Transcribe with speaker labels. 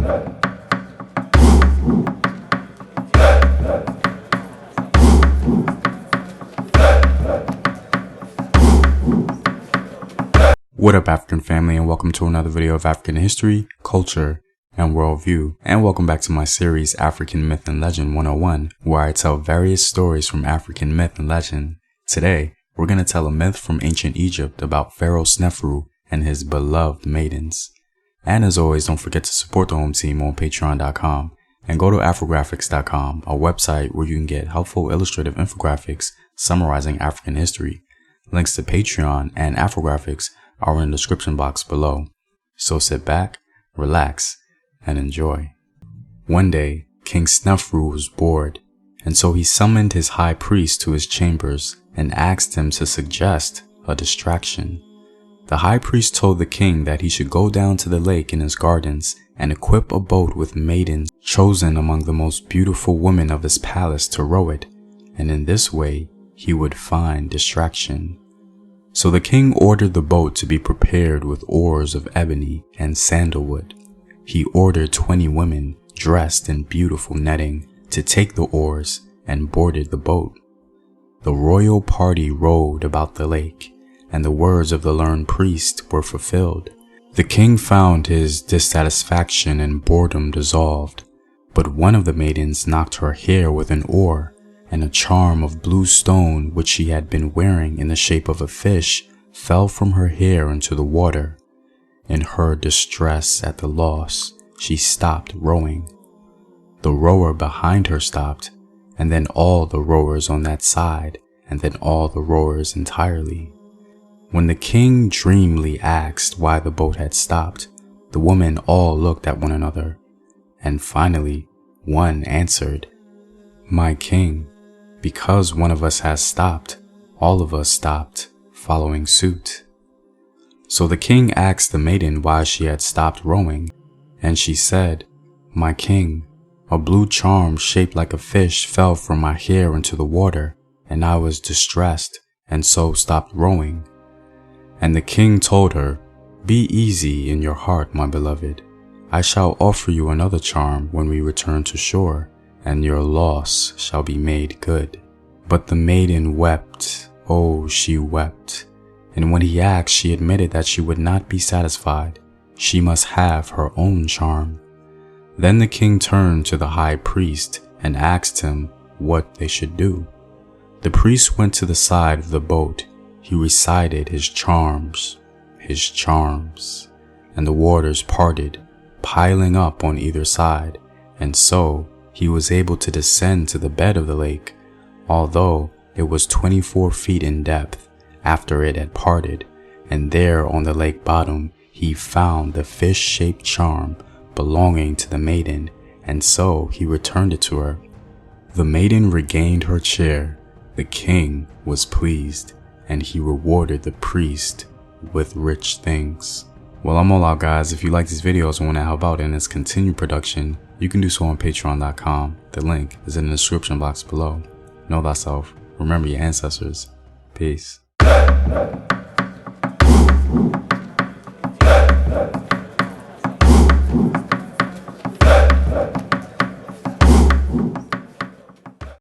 Speaker 1: What up, African family, and welcome to another video of African history, culture, and worldview. And welcome back to my series African Myth and Legend 101, where I tell various stories from African myth and legend. Today, we're going to tell a myth from ancient Egypt about Pharaoh Snefru and his beloved maidens. And as always, don't forget to support the home team on patreon.com and go to Afrographics.com, a website where you can get helpful illustrative infographics summarizing African history. Links to Patreon and Afrographics are in the description box below. So sit back, relax, and enjoy. One day, King Snefru was bored, and so he summoned his high priest to his chambers and asked him to suggest a distraction. The high priest told the king that he should go down to the lake in his gardens and equip a boat with maidens chosen among the most beautiful women of his palace to row it, and in this way he would find distraction. So the king ordered the boat to be prepared with oars of ebony and sandalwood. He ordered 20 women dressed in beautiful netting to take the oars and boarded the boat. The royal party rowed about the lake, and the words of the learned priest were fulfilled. The king found his dissatisfaction and boredom dissolved, but one of the maidens knocked her hair with an oar, and a charm of blue stone which she had been wearing in the shape of a fish fell from her hair into the water. In her distress at the loss, she stopped rowing. The rower behind her stopped, and then all the rowers on that side, and then all the rowers entirely. When the king dreamily asked why the boat had stopped, the women all looked at one another, and finally one answered, "My king, because one of us has stopped, all of us stopped, following suit." So the king asked the maiden why she had stopped rowing, and she said, "My king, a blue charm shaped like a fish fell from my hair into the water, and I was distressed, and so stopped rowing." And the king told her, "Be easy in your heart, my beloved. I shall offer you another charm when we return to shore, and your loss shall be made good." But the maiden wept, oh, she wept, and when he asked, she admitted that she would not be satisfied. She must have her own charm. Then the king turned to the high priest and asked him what they should do. The priest went to the side of the boat. He recited his charms, and the waters parted, piling up on either side, and so he was able to descend to the bed of the lake, although it was 24 feet in depth after it had parted, and there on the lake bottom he found the fish-shaped charm belonging to the maiden, and so he returned it to her. The maiden regained her chair. The king was pleased, and he rewarded the priest with rich things. Well, I'm all out, guys. If you like these videos and want to help out in its continued production, you can do so on patreon.com. The link is in the description box below. Know thyself. Remember your ancestors. Peace.